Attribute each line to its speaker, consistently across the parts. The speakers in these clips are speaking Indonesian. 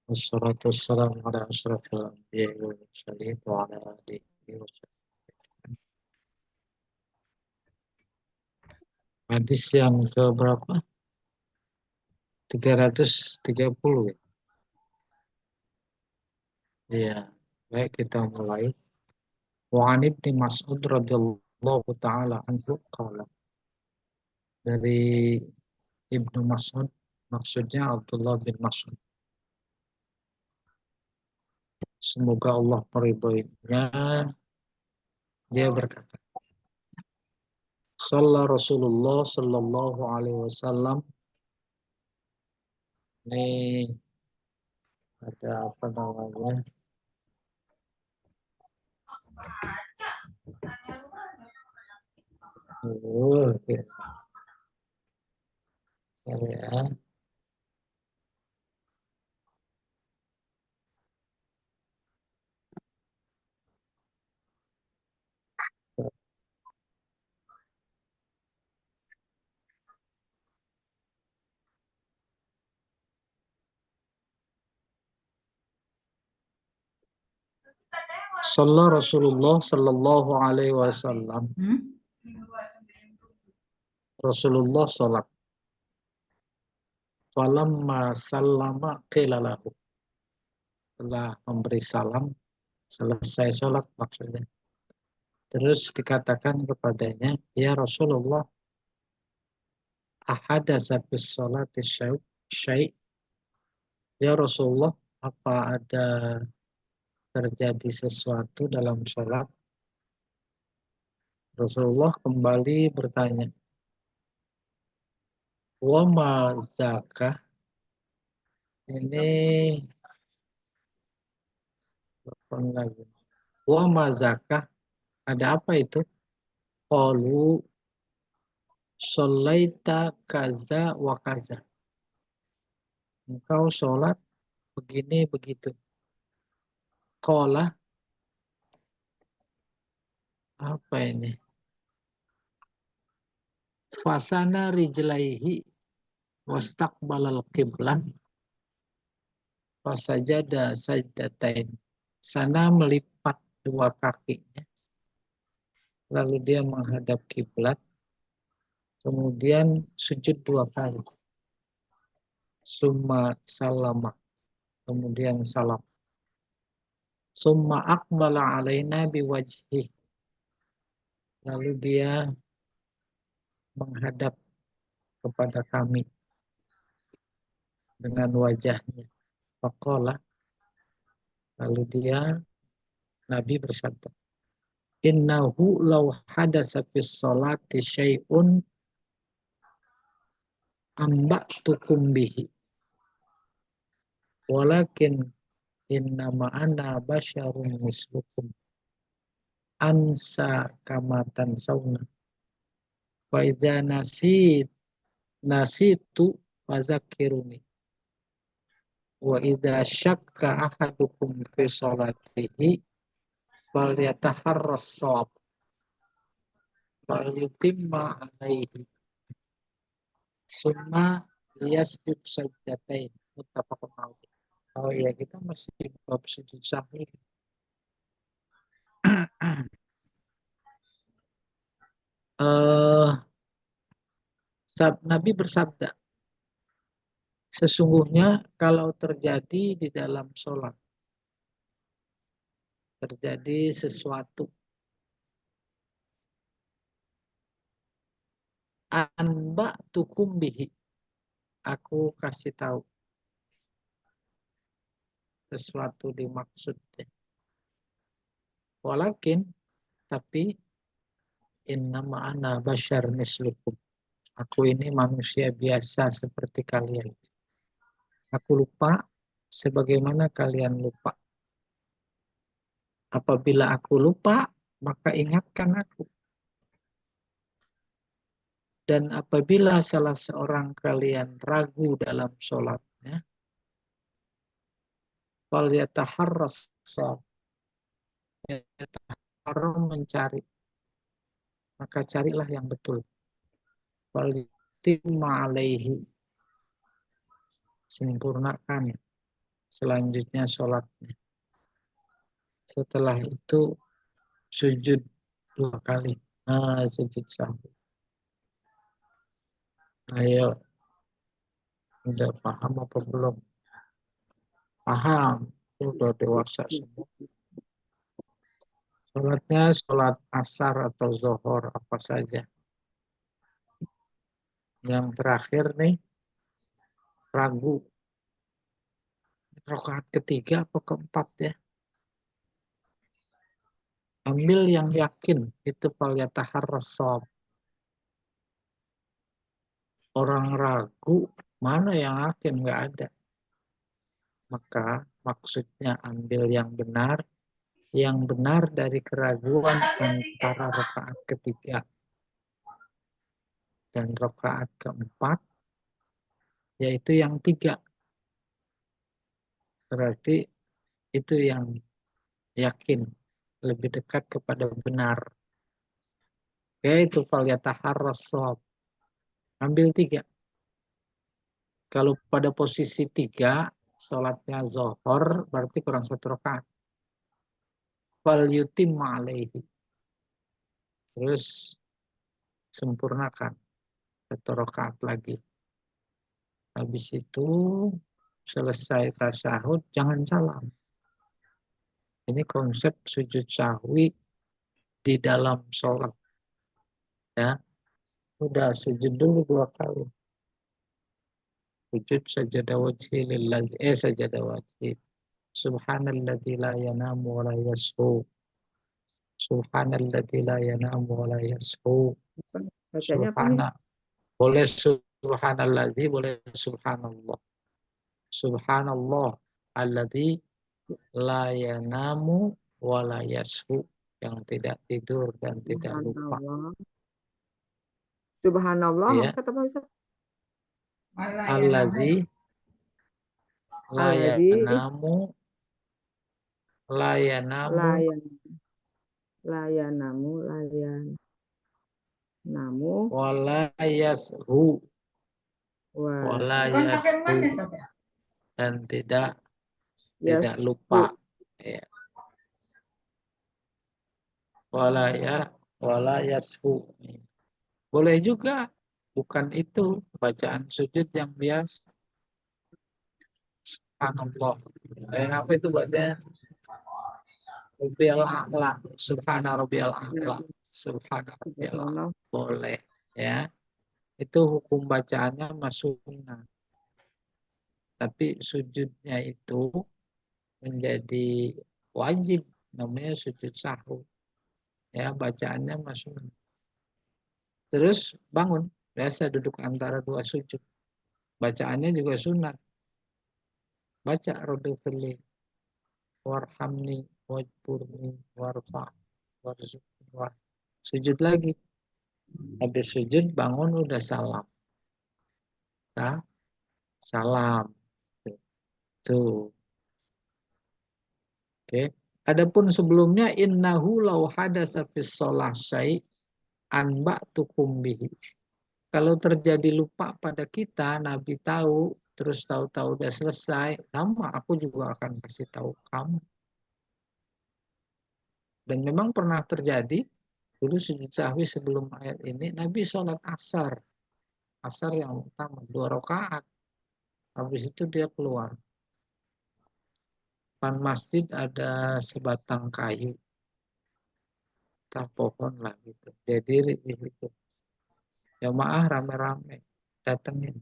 Speaker 1: Wassalatu wassalamu ala asyrafil anbiya'i wal mursalin wa ala alihi wasallam. Hadis yang ke berapa? 330 ya? Iya. Baik, kita mulai. Wa 'an Ibnu Mas'ud radhiyallahu taala anhu qala. Dari Ibnu Mas'ud, maksudnya Abdullah bin Mas'ud. Semoga Allah meridhoinya. Dia berkata, Shalla Rasulullah sallallahu alaihi wasallam. Ini ada apa namanya? Ya. Ya. Shalla Rasulullah sallallahu alaihi wasallam. Rasulullah salat. Falamma sallama qila lahu. Setelah memberi salam, selesai salat maksudnya. Terus dikatakan kepadanya, ya Rasulullah, ahadasa bis salati syai'. Ya Rasulullah, apa ada terjadi sesuatu dalam salat? Rasulullah kembali bertanya, wa ma zakah? Ini lagi. Wa ma zakah? Ada apa itu? Qalu sholaita kaza wa kaza. Engkau sholat begini begitu. Qala, apa ini? Fasana rijlaihi wastaqbalal qiblah. Fasajada sajdatain. Sana melipat dua kakinya. Lalu dia menghadap kiblat. Kemudian sujud dua kali. Summa salama. Kemudian salam. Summa aqbala alaina biwajhih. Lalu dia menghadap kepada kami dengan wajahnya. Faqala. Lalu Nabi bersabda, innahu law hadasa fis salati syai'un amba'tukum bihi. Walakin innama ana basyarun mislukum. Ansa kamatan sauna. Wa idza nasitu fazakiruni. Wa idza syakka ahadukum fi salatihi falyataharras shawab. Falyutimma alaihi. Summa liyasjud sajdatain. Muttafaqun alaih. Oh iya, kita masih bab sujud sahwi. Nabi bersabda, sesungguhnya kalau terjadi di dalam sholat, terjadi sesuatu, anba tukum bihi, aku kasih tahu sesuatu dimaksud. Walakin, tapi innama ana basyar mislukum. Aku ini manusia biasa seperti kalian. Aku lupa sebagaimana kalian lupa. Apabila aku lupa, maka ingatkan aku. Dan apabila salah seorang kalian ragu dalam sholatnya, falyataharras shawab, mencari, maka carilah yang betul. Falyutimma alaihi, sempurnakan selanjutnya sholatnya. Setelah itu sujud 2 kali. Sujud sahwi. Ayo, udah paham apa belum? Paham, udah dewasa semua. Sholatnya sholat asar atau zohor, apa saja. Yang terakhir nih, ragu. Rakaat ketiga apa keempat ya? Ambil yang yakin, itu falyataharras shawab. Orang ragu, mana yang yakin? Nggak ada. Maka maksudnya ambil yang benar dari keraguan antara rakaat ketiga dan rakaat keempat, yaitu yang 3. Berarti itu yang yakin, lebih dekat kepada benar. Yaitu falyataharras shawab. Ambil 3. Kalau pada posisi 3, sholatnya zohor, berarti kurang 1 rakaat. Fal yutimma alaihi. Terus sempurnakan 1 rakaat lagi. Habis itu selesai tasyahud, jangan salam. Ini konsep sujud sahwi di dalam sholat. Ya, udah sujud dulu 2 kali. Sujud sajadah wajhi lillahi, sajadah wajhi. Subhanalladzi la yanamu wa la yashu. Subhanalladzi la yanamu wa la yashu.
Speaker 2: Bacanya apa nih?
Speaker 1: Subhana. Boleh subhanalladzi, boleh subhanallah. Subhanallah alladzi la yanamu wa la yashu. Yang tidak tidur dan tidak lupa.
Speaker 2: Subhanallah. Subhanallah,
Speaker 1: Ya.
Speaker 2: Ustaz apa Ustaz?
Speaker 1: Allazi la
Speaker 2: Allazi
Speaker 1: yanamu la yanamu
Speaker 2: layan layanamu layanamu
Speaker 1: wa la yashu
Speaker 2: wa
Speaker 1: wa la yashu dan tidak lupa.
Speaker 2: yasku
Speaker 1: Ya. Wala yashu. Boleh juga, bukan itu bacaan sujud yang biasa. Subhanallah. Apa itu bacanya? Rabbiyal a'la. Subhana rabbiyal a'la. Subhana rabbiyal a'la.
Speaker 2: subhanallah.
Speaker 1: Boleh ya. Itu hukum bacaannya masuk sunnah. Tapi sujudnya itu menjadi wajib, namanya sujud sahwi. Ya, bacaannya masuk. Terus bangun, biasa duduk antara 2 sujud. Bacaannya juga sunat. Baca Rabbighfirli warhamni wajburni warfa warzuqni. Sujud lagi. Habis sujud bangun udah salam. Nah, salam. Tuh. Oke. Adapun sebelumnya innahu law hadasa fis shalah syai' anba'tukum bihi. Kalau terjadi lupa pada kita, Nabi tahu, terus tahu-tahu udah selesai, sama aku juga akan kasih tahu kamu. Dan memang pernah terjadi, dulu sujud sahwi sebelum ayat ini, Nabi sholat asar. Asar yang utama, 2 rakaat. Habis itu dia keluar. Depan masjid ada sebatang kayu. Tak pohon lah gitu. Dia diri di situ. Jamaah rame-rame datengin.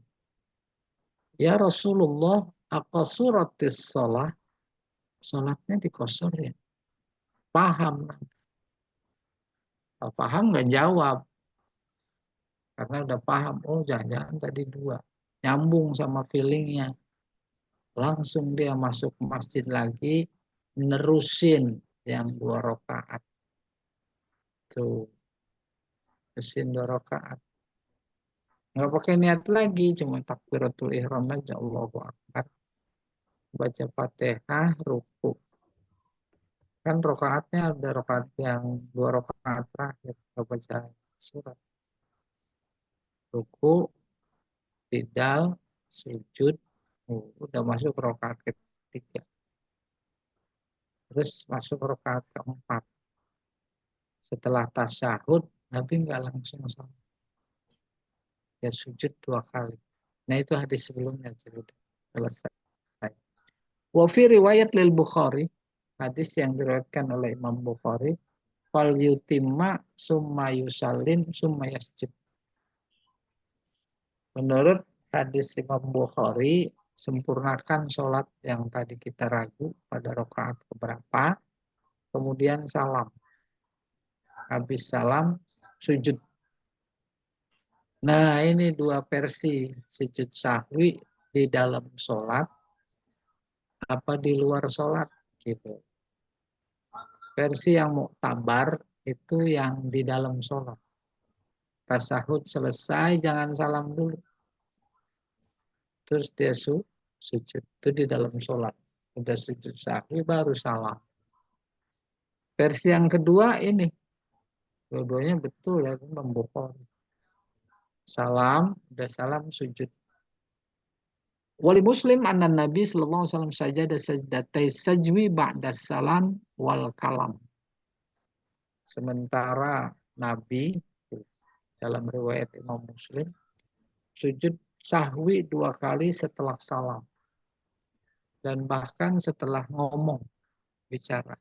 Speaker 1: Ya Rasulullah, aqasuratis sholat. Sholatnya dikosor ya. Paham. Kalau paham nggak jawab. Karena udah paham. Oh jangan-jangan tadi 2. Nyambung sama feelingnya. Langsung dia masuk masjid lagi. Nerusin yang 2 rakaat. Tuh. Nerusin 2 rakaat. Nggak pakai niat lagi. Cuma takbiratul ihram aja. Allahu Akbar. Baca Fatihah, ruku. Kan rakaatnya ada rakaat yang 2 rakaat terakhir. Nggak baca surat. Ruku, tidal, sujud, udah masuk rakaat ketiga. ketiga. Terus masuk rakaat keempat. Setelah tasyahud, Nabi nggak langsung salam. Dia sujud 2 kali. Nah itu hadis sebelumnya sudah selesai. Wa fi riwayat lil Bukhari, hadis yang diriwayatkan oleh Imam Bukhari, fal yutimma summa yusallim summa yasjud. Menurut hadis Imam Bukhari, sempurnakan sholat yang tadi kita ragu pada rakaat keberapa, kemudian salam. Habis salam, sujud. Nah, ini 2 versi sujud sahwi di dalam sholat, apa di luar sholat, gitu. Versi yang muktabar itu yang di dalam sholat. Tasahud selesai, jangan salam dulu. Terus dia sujud. Itu di dalam sholat. Udah sujud sahwi, baru salam. Versi yang kedua ini. Dua-duanya betul ya, membohong. Salam, udah salam, sujud. Wali Muslim anna Nabi sallallahu alaihi wasallam sajada sajdatai sajwi ba'da salam wal kalam. Sementara Nabi dalam riwayat Imam Muslim sujud sahwi 2 kali setelah salam dan bahkan setelah ngomong bicara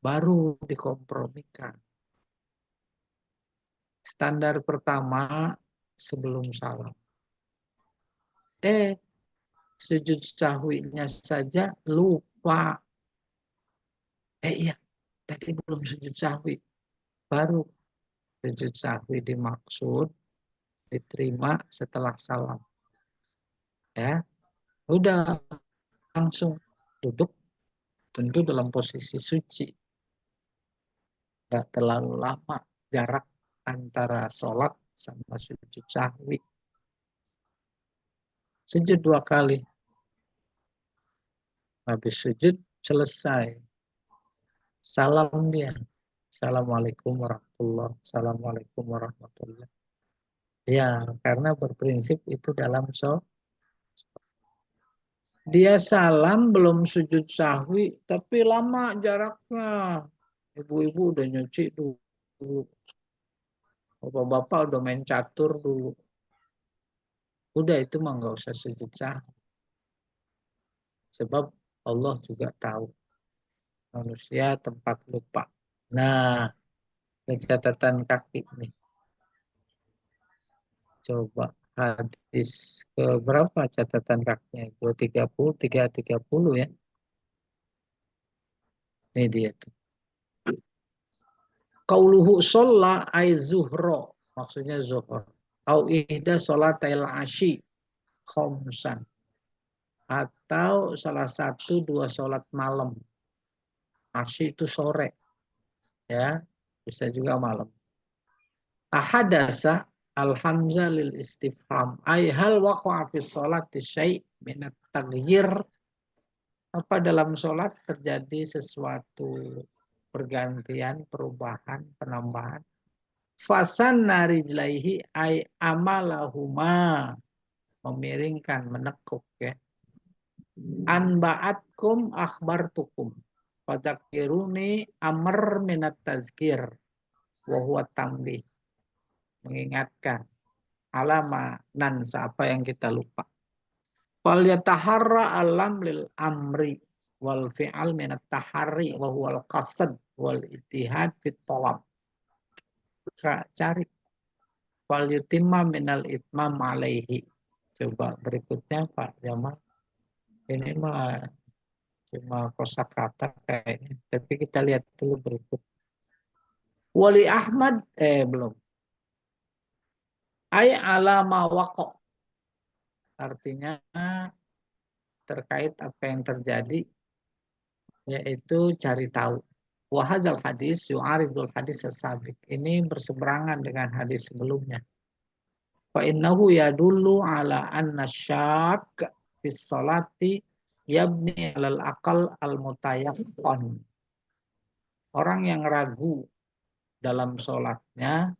Speaker 1: baru dikompromikan. Standar pertama sebelum salam. Sujud sahwinya saja lupa. Iya, tadi belum sujud sahwi. Baru sujud sahwi dimaksud diterima setelah salam. Ya, udah langsung duduk, tentu dalam posisi suci. Gak terlalu lama jarak antara sholat sama sujud sahwi. Sujud 2 kali. Habis sujud, selesai. Salam dia. Assalamualaikum warahmatullahi wabarakatuh. Assalamualaikum warahmatullahi. Ya, karena berprinsip itu dalam sholat. Dia salam belum sujud sahwi, tapi lama jaraknya. Ibu-ibu udah nyuci dulu. Bapak-bapak udah main catur dulu. Udah itu mah nggak usah sujud sahwi. Sebab Allah juga tahu manusia tempat lupa. Nah, catatan kaki nih. Coba hadis ke berapa catatan kakinya? 230, 330 ya. Ini dia tuh. Qauluhu sholla ay zuhro. Maksudnya zuhur. Au ihda sholatil asyi khomsan. Atau salah satu 2 sholat malam. Asyi itu sore. Ya, bisa juga malam. Ahadasa al-hamzah lil istifham. Ay hal waqa'a fi sholati syai' minat taghyir. Apa dalam sholat terjadi sesuatu pergantian, perubahan, penambahan. Fasan narijlaihi ay amalahuma. Memiringkan, menekuk ya. Anba'atkum akhbartukum. Fadzakiruni amr minat tazkir. Wahuwa tambih. Mengingatkan. Alama nansa, apa yang kita lupa. Fal yataharra alam lil amri wal fi'al minat tahari wa huwal qasad wal ittihad fit talab. Cari fal yutimma minal itmam alaihi. Coba berikutnya Pak Jamal. Ini mah cuma kosakata kayaknya. Tapi kita lihat dulu berikut. Wali Ahmad belum. Ay alama waqo. Artinya terkait apa yang terjadi, yaitu cari tahu. Wahazal hadis yu'aridul hadis as-sabiq. Ini berseberangan dengan hadis sebelumnya. Fa innahu yadullu ala anna syak fi sholati yabni alal aqal al-mutayaqqan. Orang yang ragu dalam sholatnya,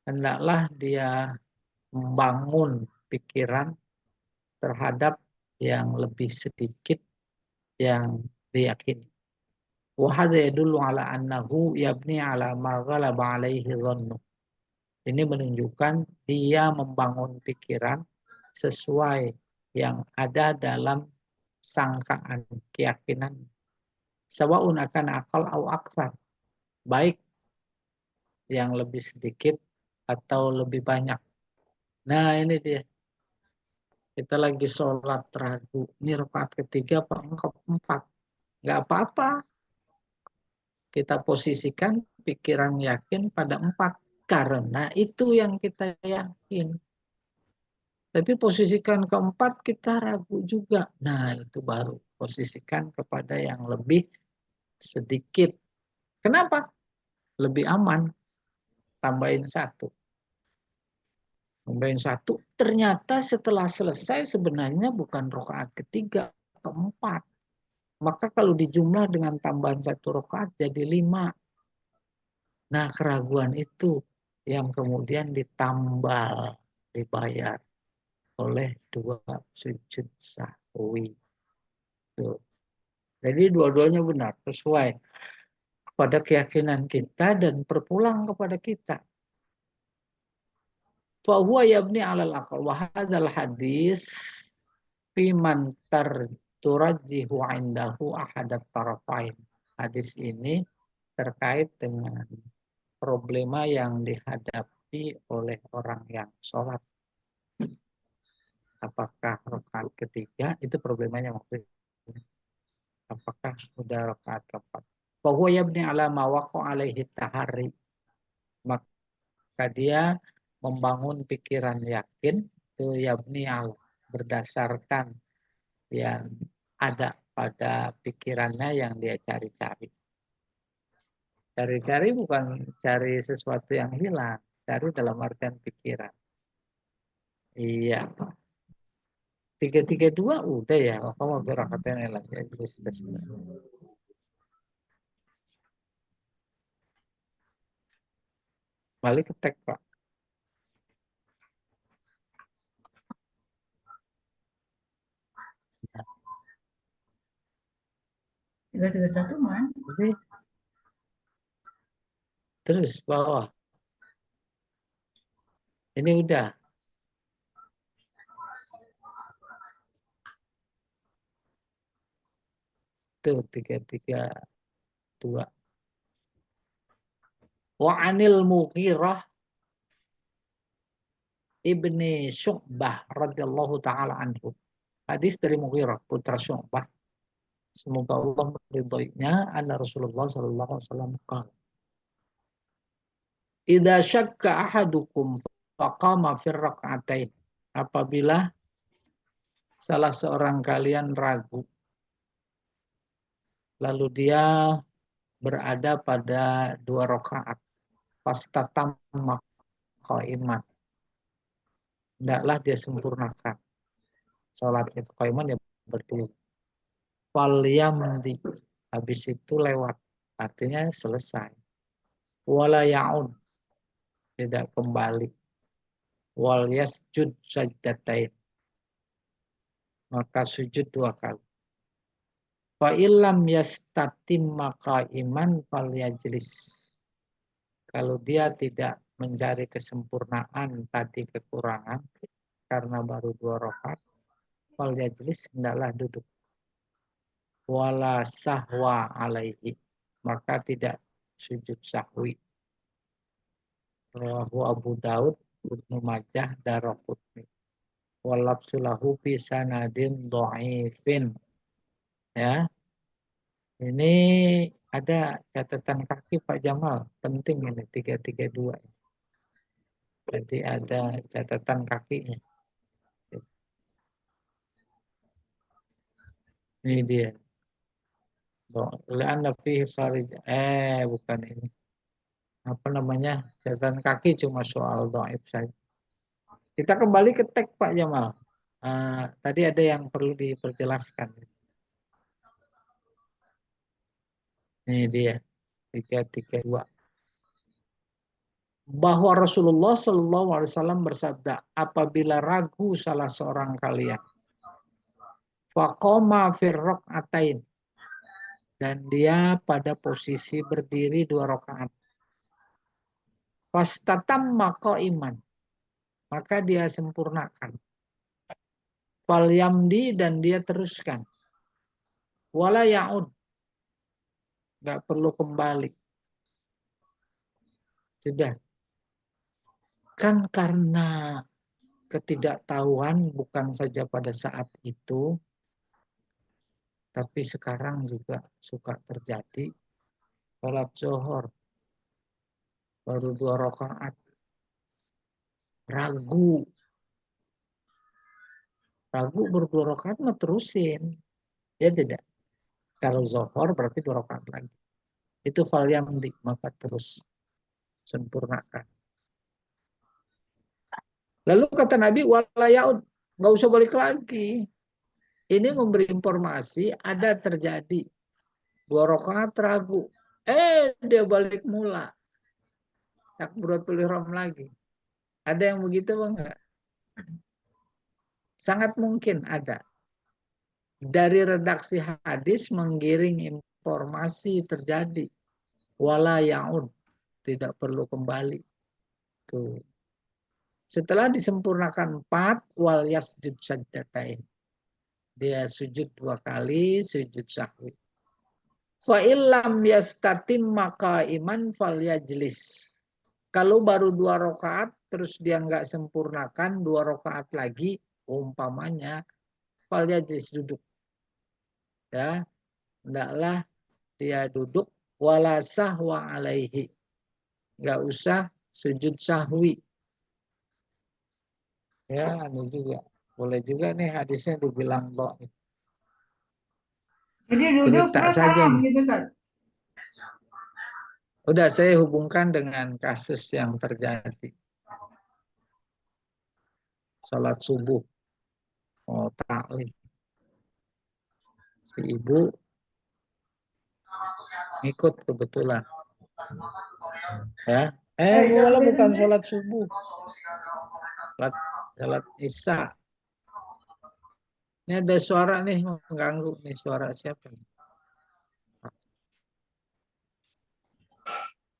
Speaker 1: hendaklah dia membangun pikiran terhadap yang lebih sedikit yang diyakini. Wa hadza yadullu ala annahu yabni ala ma ghalaba alaihi dhannu. Ini menunjukkan dia membangun pikiran sesuai yang ada dalam sangkaan, keyakinan. Sawaun akan akal au aksar. Baik yang lebih sedikit atau lebih banyak. Nah ini dia. Kita lagi sholat ragu. Ini rakaat ketiga apa keempat? Nggak apa-apa. Kita posisikan pikiran yakin pada 4. Karena itu yang kita yakin. Tapi posisikan keempat kita ragu juga. Nah itu baru posisikan kepada yang lebih sedikit. Kenapa? Lebih aman. Tambahin 1. Tambahin 1. Ternyata setelah selesai sebenarnya bukan rakaat ketiga, keempat. Maka kalau dijumlah dengan tambahan 1 rakaat jadi 5. Nah keraguan itu yang kemudian ditambal, dibayar oleh 2 sujud sahwi. Tuh. Jadi dua-duanya benar, sesuai pada keyakinan kita dan berpulang kepada kita. Fahuwa yabni alal aqal wa hadzal hadis fi man turajjihu indahu ahadat tarafain. Hadis ini terkait dengan problema yang dihadapi oleh orang yang sholat. Apakah rakaat ketiga itu problemanya maksudnya? Apakah sudah rakaat keempat? Fahuwa yabni ala ma waqa alaihi tahari. Maka dia membangun pikiran yakin itu yabni ala berdasarkan yang ada pada pikirannya yang dia cari-cari. Cari-cari bukan cari sesuatu yang hilang, cari dalam artian pikiran. Iya. 332 udah ya, kamu berangkatnya lagi. Balik ke teks Pak.
Speaker 2: 331 man.
Speaker 1: Oke. Terus bawah. Ini udah. Tuh 332. Wa anil Mughirah ibni Syu'bah radhiyallahu taala anhu. Hadis dari Mughirah putra Syu'bah. Semoga Allah meridhoinya. Anna Rasulullah sallallahu alaihi wasallam qala. Idza syakka ahadukum faqama fi rak'atain. Apabila salah seorang kalian ragu lalu dia berada pada 2 rakaat fastatamma qaiman. Hendaklah dia sempurnakan salat itu qaiman ya berdiri. Fal yamdi, habis itu lewat, artinya selesai. Wala ya'ud, tidak kembali. Wal yasjud sajdatain, maka sujud 2 kali. Fa illam yastatimma qaiman fal yajlis. Kalau dia tidak mencari kesempurnaan tadi kekurangan karena baru 2 rakaat, fal yajlis, hendaklah duduk. Wala sahwa alaihi, maka tidak sujud sahwi. Rawahu Abu Daud, Ibnu Majah, Daraqutni. Walabsulahu fi sanadin dhaifin. Ya. Ini ada catatan kaki Pak Jamal, penting ini 332. Jadi ada catatan kakinya. Ini dia. La'anna fihi kharij. Bukan ini. Apa namanya? Catatan kaki cuma soal dhaif saja. Kita kembali ke teks Pak Jamal. Tadi ada yang perlu diperjelaskan. Ini dia 332. Bahwa Rasulullah SAW bersabda, apabila ragu salah seorang kalian Faqoma firrok atain. Dan dia pada posisi berdiri 2 rakaat. Fastatamma iman. Maka dia sempurnakan. Falyamdi dan dia teruskan. Wala ya'ud. Nggak perlu kembali. Sudah. Kan karena ketidaktahuan bukan saja pada saat itu, tapi sekarang juga suka terjadi. Sholat zuhur baru 2 rakaat. Ragu baru 2 rakaat mah terusin. Ya tidak. Kalau zuhur berarti 2 rakaat lagi. Itu falyamdi, maka terus sempurnakan. Lalu kata Nabi, wala yaud, nggak usah balik lagi. Ini memberi informasi ada terjadi 2 rakaat ragu. Dia balik mula. Takbiratul ihram lagi. Ada yang begitu Bang? Sangat mungkin ada. Dari redaksi hadis menggiring informasi terjadi. Wala yaud, tidak perlu kembali. Tuh. Setelah disempurnakan 4, wal yasjud sajdatain. Dia sujud 2 kali, sujud sahwi. Fa illam yastatim maka iman fal yajlis. Kalau baru 2 rakaat terus dia nggak sempurnakan 2 rakaat lagi, umpamanya fal yajlis, duduk. Ya, hendaklah dia duduk wala sahwa alaihi. Nggak usah sujud sahwi. Ya, ini juga. Boleh juga nih hadisnya dibilang dhaif.
Speaker 2: Jadi duduk
Speaker 1: Cerita
Speaker 2: terus
Speaker 1: saja
Speaker 2: salam
Speaker 1: nih.
Speaker 2: gitu, Ustaz.
Speaker 1: Udah saya hubungkan dengan kasus yang terjadi. Salat subuh. Oh, taklim. Si ibu ikut kebetulan. Ya. Malah bukan sholat subuh. Sholat isya. Ini ada suara nih mengganggu nih, suara siapa nih?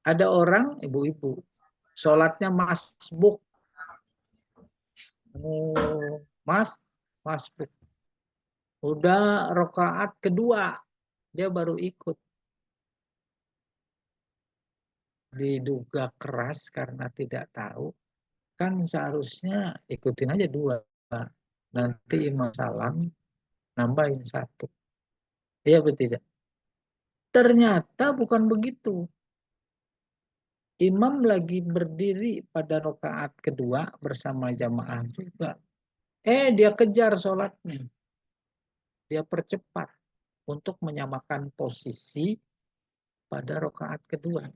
Speaker 1: Ada orang ibu-ibu sholatnya masbuk. Oh, masbuk. Udah rakaat kedua dia baru ikut. Diduga keras karena tidak tahu. Kan seharusnya ikutin aja 2. Nanti imam salam nambahin 1. Iya betul tidak? Ternyata bukan begitu. Imam lagi berdiri pada rakaat kedua bersama jamaah juga. Dia kejar sholatnya. Dia percepat untuk menyamakan posisi pada rakaat kedua.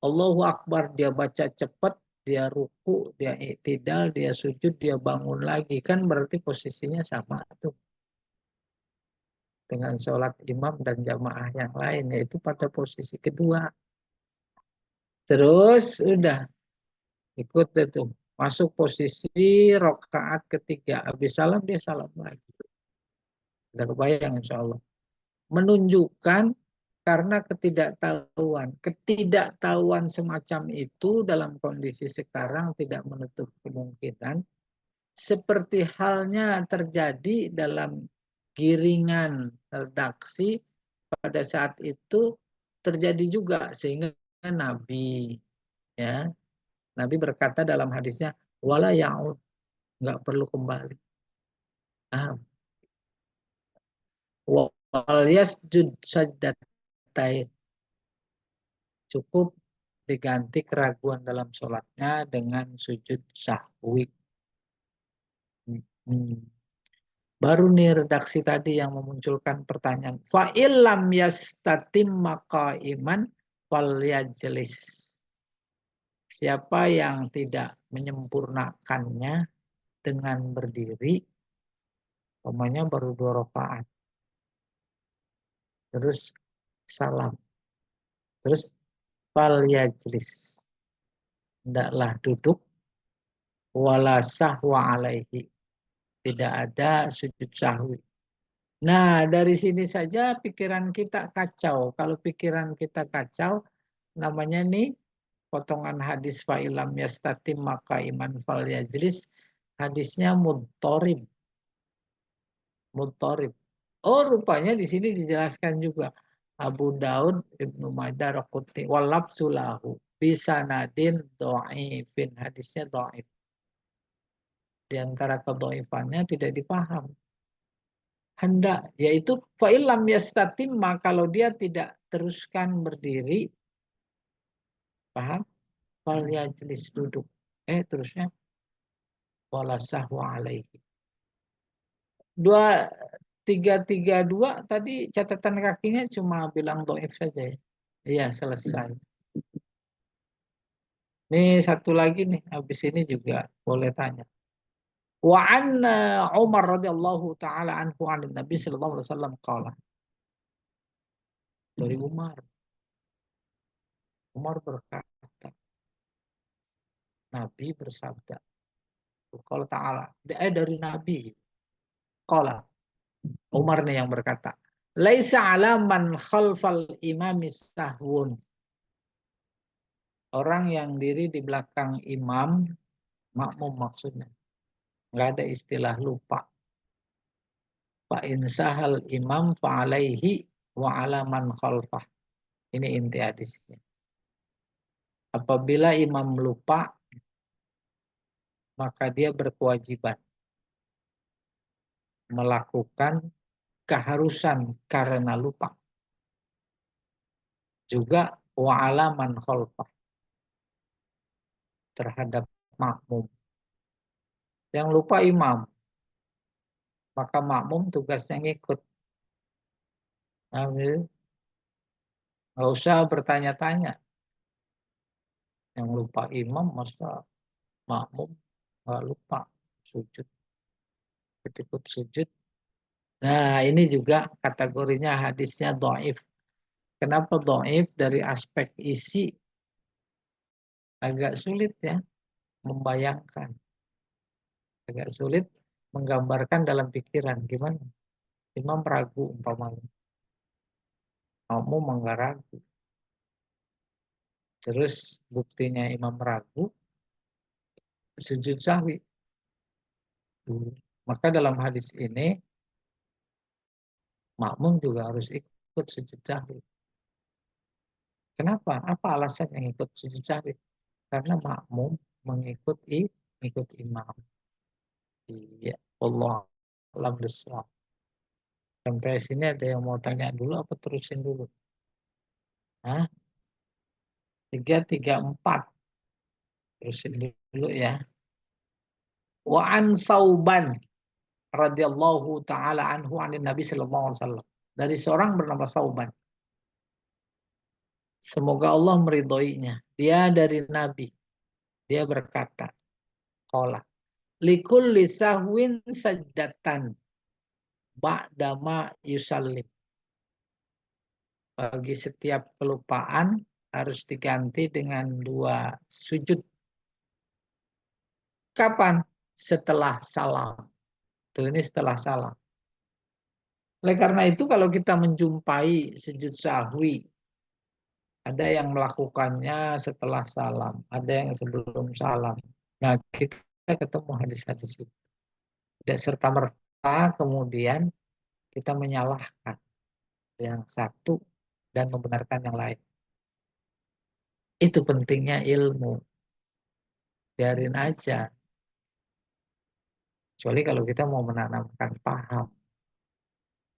Speaker 1: Allahu Akbar, dia baca cepat, dia ruku, dia i'tidal, dia sujud, dia bangun lagi. Kan berarti posisinya sama tuh dengan sholat imam dan jamaah yang lain, yaitu pada posisi kedua. Terus udah ikut itu, masuk posisi rakaat ketiga. Habis salam dia salam lagi. Udah kebayang insya Allah. Menunjukkan karena ketidaktahuan semacam itu dalam kondisi sekarang tidak menutup kemungkinan seperti halnya terjadi dalam giringan redaksi pada saat itu terjadi juga, sehingga Nabi berkata dalam hadisnya wala ya'ud, nggak perlu kembali. Wal yasjud sajdatain, cukup diganti keraguan dalam sholatnya dengan sujud sahwi. Baru nih redaksi tadi yang memunculkan pertanyaan. Fa'ilam yastatim iman fal yajlis. Siapa yang tidak menyempurnakannya dengan berdiri, umpamanya baru 2 rakaat. Terus salam. Terus fal yajlis. Hendaklah duduk wala sahwa alaihi. Tidak ada sujud sahwi. Nah, dari sini saja pikiran kita kacau. Kalau pikiran kita kacau, namanya nih potongan hadis fa'ilam yastatim maka iman fal yajlis. Hadisnya mudtorib. Mudtorib. Oh, rupanya di sini dijelaskan juga. Abu Daud, Ibnu Majah, Raqutni, walab sulahu. Bisa nadin do'ifin. Hadisnya do'if. Di antara kedoifannya tidak dipaham. Hendak, yaitu fa'ilam yastatimma, kalau dia tidak teruskan berdiri, paham? Fal yajlis, duduk. Terusnya, wala sahwa alaihi. 2332 tadi catatan kakinya cuma bilang doif saja ya. Iya, selesai. Ini satu lagi nih, habis ini juga boleh tanya. Wa anna Umar radhiyallahu taala anhu an Nabi sallallahu alaihi wasallam qala. Dari Umar. Umar berkata, Nabi bersabda. Qala ta'ala. Dari Nabi. Qala. Umar nih yang berkata. Laisa alaman khalfal imamis sahwun. Orang yang diri di belakang imam, makmum maksudnya. Nggak ada istilah lupa. Fa insahal imam fa'alaihi wa alaman khalfah. Ini inti hadisnya. Apabila imam lupa, maka dia berkewajiban melakukan keharusan karena lupa. Juga wa alaman khalfah terhadap makmum. Yang lupa imam, maka makmum tugasnya ngikut. Nggak usah bertanya-tanya. Yang lupa imam, masa makmum nggak lupa sujud. Ketika sujud. Nah, ini juga kategorinya hadisnya dhaif. Kenapa dhaif? Dari aspek isi agak sulit ya membayangkan. Agak sulit menggambarkan dalam pikiran gimana. Imam ragu umpamanya. Makmum enggak ragu. Terus buktinya imam ragu, sujud sahwi. Maka dalam hadis ini, makmum juga harus ikut sujud sahwi. Kenapa? Apa alasan yang ikut sujud sahwi? Karena makmum mengikuti imam. Iya, Allah alam bisawab. Sampai sini ada yang mau tanya dulu apa terusin dulu? Hah? 334. Terusin dulu ya. Wa an Sauban radhiyallahu taala anhu anin Nabi sallallahu alaihi wasallam. Dari seorang bernama Sauban. Semoga Allah meridhoinya. Dia dari Nabi. Dia berkata, qala likulli sahwin sajdatan ba'dama yusallim. Bagi setiap kelupaan harus diganti dengan 2 sujud. Kapan? Setelah salam. Tuh, ini setelah salam. Oleh karena itu kalau kita menjumpai sujud sahwi, ada yang melakukannya setelah salam, ada yang sebelum salam. Nah, kita ketemu hadis-hadis itu. Dan serta-merta kemudian kita menyalahkan yang satu dan membenarkan yang lain. Itu pentingnya ilmu. Biarin aja. Kecuali kalau kita mau menanamkan paham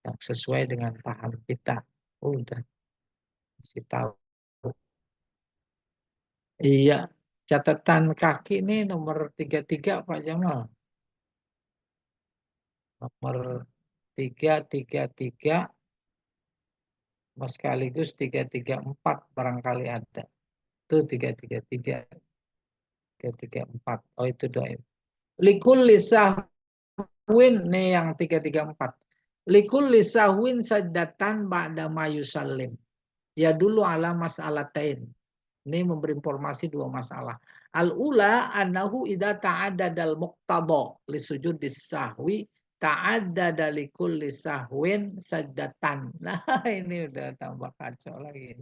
Speaker 1: yang sesuai dengan paham kita. Udah, kasih tahu. Iya, catatan kaki ini nomor 33 Pak Jamal. Nomor 333 sekaligus 334 barangkali ada. Itu 333, 334. Oh, itu doa. Likulli sahwin nih yang 334. Likulli sahwin sajdatan ba'da ma yusallim. Ya dulu ala mas'alatain. Ini memberi informasi 2 masalah. Al-ula annahu idza ta'addadal muqtada li sujudis sahwi ta'addada li kulli sahwin sajdatan. Nah, ini udah tambah kacau lagi.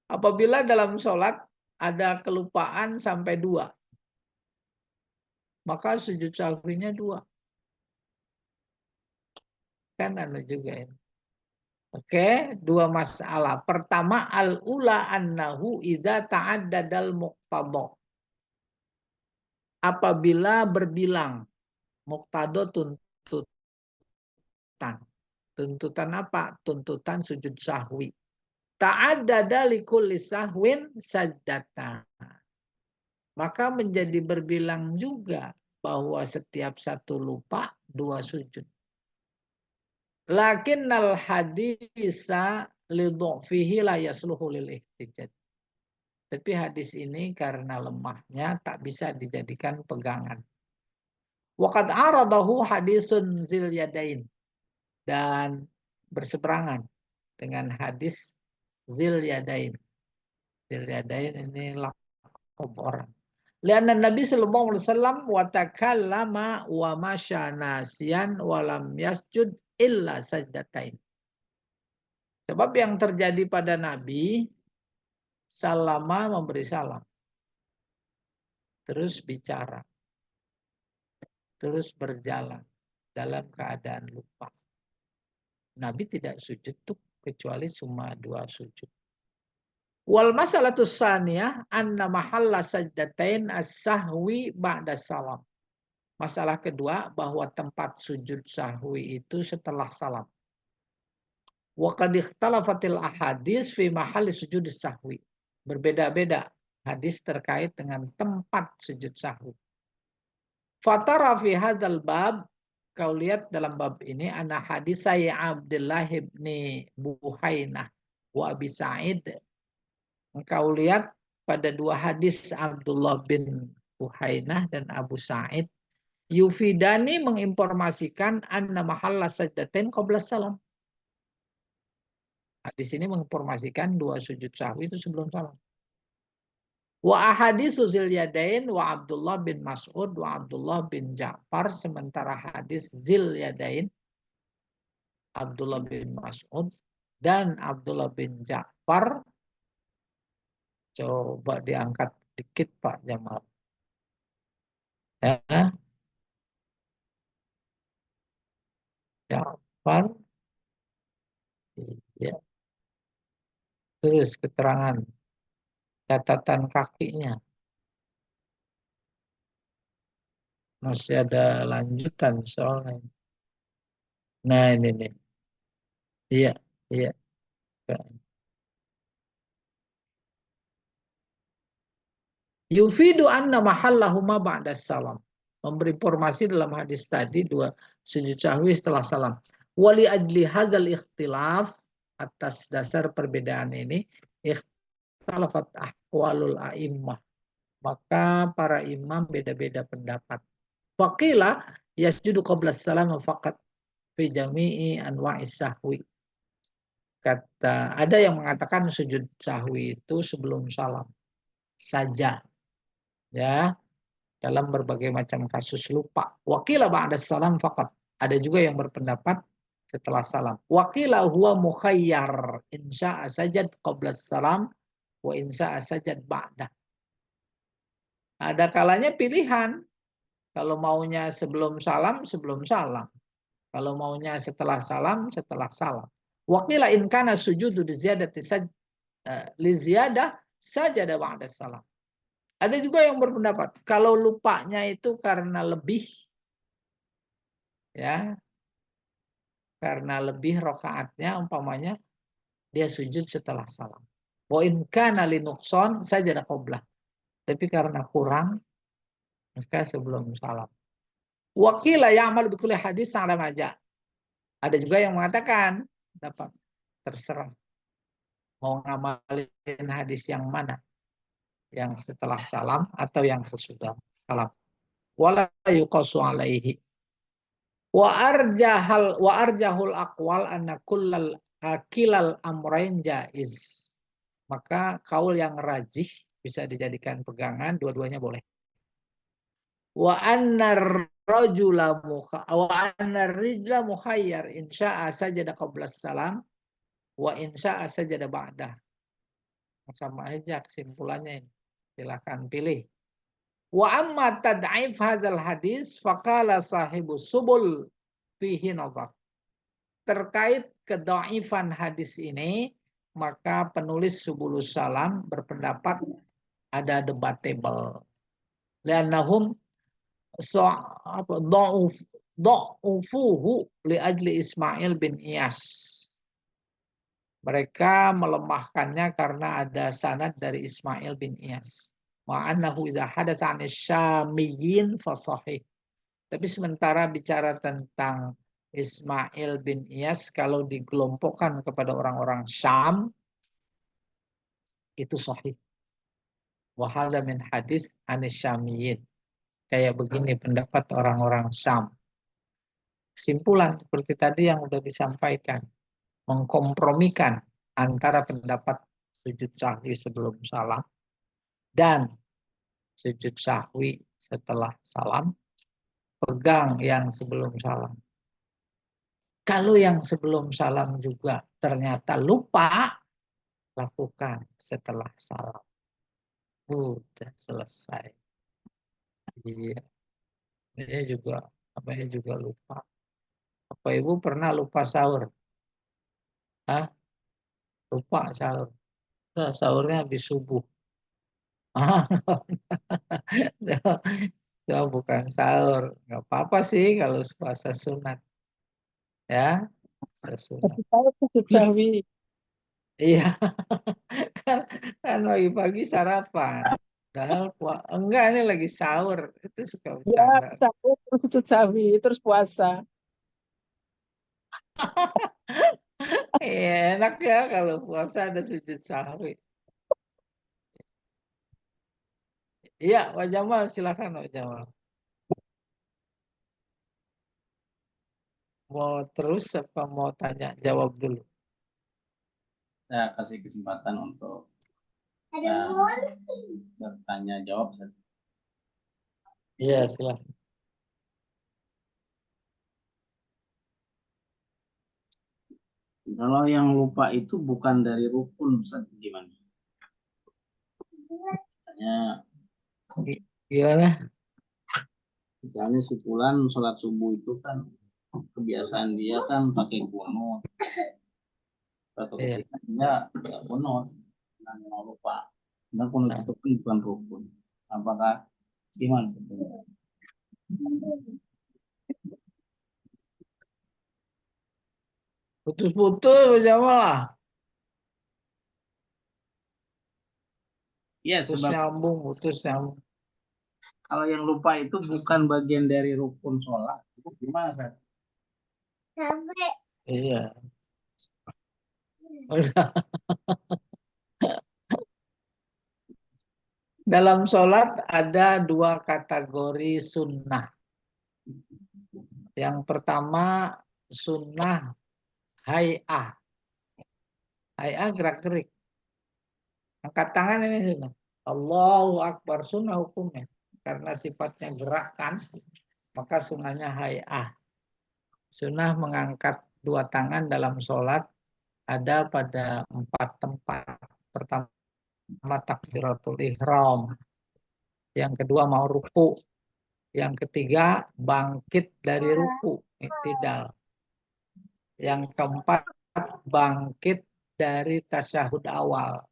Speaker 1: Apabila dalam sholat ada kelupaan sampai 2, maka sujud sahwinya 2. Kan ada juga ini. Oke, 2 masalah. Pertama, al-ula annahu idza ta'addadal muqtada. Apabila berbilang, muqtada tuntutan. Tuntutan apa? Tuntutan sujud sahwi. Ta'addada likulli sahwin sajdatan. Maka menjadi berbilang juga bahwa setiap satu lupa 2 sujud. Lakinnal hadisa lidhu'fihi la yasluhu lil ihtijaj. Tapi hadis ini karena lemahnya tak bisa dijadikan pegangan. Waqad aradahu hadisun zil yadain. Dan berseberangan dengan hadis zil yadain. Zil yadain ini lakob orang. Lianna Nabi sallallahu alaihi wasallam wa takallama wa masya nasiyan wa lam yasjud illa sajdatain. Sebab yang terjadi pada Nabi salama memberi salam. Terus bicara. Terus berjalan dalam keadaan lupa. Nabi tidak sujud tuh kecuali cuma 2 sujud. Wal masalatus tsaniyah anna mahalla sajdatain as-sahwi ba'da salam. Masalah kedua bahwa tempat sujud sahwi itu setelah salam. Wa qad ikhtalafatil ahadits fi mahalli sujud sahwi. Berbeda-beda hadis terkait dengan tempat sujud sahwi. Fatara fi hadzal bab, kau lihat dalam bab ini ana hadis saya Abdullah bin Buhainah wa Abi Sa'id. Engkau lihat pada 2 hadis Abdullah bin Buhainah dan Abu Sa'id, yufidani menginformasikan anna mahalla sajdatain qabla salam. Hadis ini menginformasikan 2 sujud sahwi itu sebelum salam. Wa ahaditsu zil yadain wa Abdullah bin Mas'ud wa Abdullah bin Ja'far, sementara hadis zil yadain Abdullah bin Mas'ud dan Abdullah bin Ja'far, coba diangkat dikit Pak Jamal. Ya, Ja'far. Ya. Terus keterangan catatan kakinya. Masih ada lanjutan soalnya. Nah, ini nih. Iya, iya. Yufidu anna mahallahuma ba'da salam. Memberi informasi dalam hadis tadi 2 sujud sahwi setelah salam. Wali ajli hadzal ikhtilaf, atas dasar perbedaan ini, ikhtalafat ahwalul a'immah. Maka para imam beda-beda pendapat. Faqila yasjudu qabla salam faqat fi jami'i anwa'is sahwi. Kata ada yang mengatakan sujud sahwi itu sebelum salam saja. Ya, dalam berbagai macam kasus lupa. Waqila ba'da salam faqat. Ada juga yang berpendapat setelah salam. Waqila huwa mukhayyar insya'a sajad qabla salam wa insya'a sajad ba'da. Ada kalanya pilihan. Kalau maunya sebelum salam, sebelum salam. Kalau maunya setelah salam, setelah salam. Waqila in kana sujudu li ziyadah sajada ba'da salam. Ada juga yang berpendapat kalau lupanya itu karena lebih, ya, karena lebih rakaatnya, umpamanya dia sujud setelah salam. Wa in kana li nuqsan sajada qablah. Tapi karena kurang, maka sebelum salam. Waqila ya'mal bi kulli hadis ala maja. Ada juga yang mengatakan dapat terserah mau ngamalin hadis yang mana, yang setelah salam atau yang sesudah salam. Wala yuqasu alaihi. Wa arjahul aqwal anna kullal akilal amrain jaiz. Maka kaul yang rajih bisa dijadikan pegangan, dua-duanya boleh. Wa annar rajula wa annar rijla mukhayyar in syaa sajada qabla salam wa in syaa sajada ba'dah. Sama aja kesimpulannya ini. Silakan pilih. Wa amma tad'if hadzal hadis faqala sahibu subul fihi nadhar. Terkait kedhaifan hadis ini, maka penulis Subulus Salam berpendapat ada debatable. Liannahum dha'ufuhu li ajli Ismail bin Iyas. Mereka melemahkannya karena ada sanad dari Ismail bin Iyas. Ma'annahu idza hadatsa 'an syamiyyin fa sahih. Tapi sementara bicara tentang Ismail bin Iyas, kalau dikelompokkan kepada orang-orang Syam, itu sahih. Wa hadza min hadis 'an syamiyyin. Kayak begini pendapat orang-orang Syam. Kesimpulan seperti tadi yang sudah disampaikan. Mengkompromikan antara pendapat sujud sahwi sebelum salam dan sujud sahwi setelah salam, pegang yang sebelum salam. Kalau yang sebelum salam juga ternyata lupa, lakukan setelah salam. Udah selesai. Iya, ini juga namanya juga lupa. Apa Ibu pernah lupa sahur? Hah? Lupa sahur. Nah, sahurnya habis subuh. Itu bukan sahur. Nggak apa-apa sih kalau puasa sunat. Ya, puasa sunat.
Speaker 3: Tapi saya sujud sahwi.
Speaker 1: Iya, kan pagi-pagi sarapan. Padahal enggak, ini lagi sahur. Itu suka
Speaker 3: Ya,
Speaker 1: bercanda.
Speaker 3: sahur terus sujud sahwi, terus puasa.
Speaker 1: Enak ya kalau puasa ada sujud sahwi. Iya, Pak Jamal, silakan Pak Jamal. Mau terus apa mau tanya jawab dulu?
Speaker 4: Saya kasih kesempatan untuk bertanya jawab.
Speaker 1: Iya, silakan.
Speaker 4: Kalau yang lupa itu bukan dari rukun, Ustaz, gimana?
Speaker 1: Gimana?
Speaker 4: Misalnya si Fulan sholat subuh itu kan kebiasaan dia kan pakai kunut. Satu ketika dia tidak kunut, dan mau lupa. Dan kunut itu pun bukan rukun. Apakah gimana sebenarnya?
Speaker 1: Putus-putus Pak Jamal.
Speaker 4: Ya,
Speaker 1: Putus
Speaker 4: sebab
Speaker 1: nyambung, putus nyambung.
Speaker 4: kalau yang lupa itu bukan bagian dari rukun sholat. Itu gimana, Ustaz?
Speaker 1: Iya. Udah. Dalam sholat ada dua kategori sunnah. Yang pertama sunnah hay'ah. Hay'ah gerak-gerik. Angkat tangan ini sunnah. Allahu Akbar, sunnah hukumnya. Karena sifatnya gerakan, maka sunnahnya hay'ah. Sunnah mengangkat dua tangan dalam sholat ada pada 4 tempat. Pertama takbiratul ihram. Yang kedua mau ruku. Yang ketiga bangkit dari ruku, iktidal. Yang keempat bangkit dari tasyahud awal.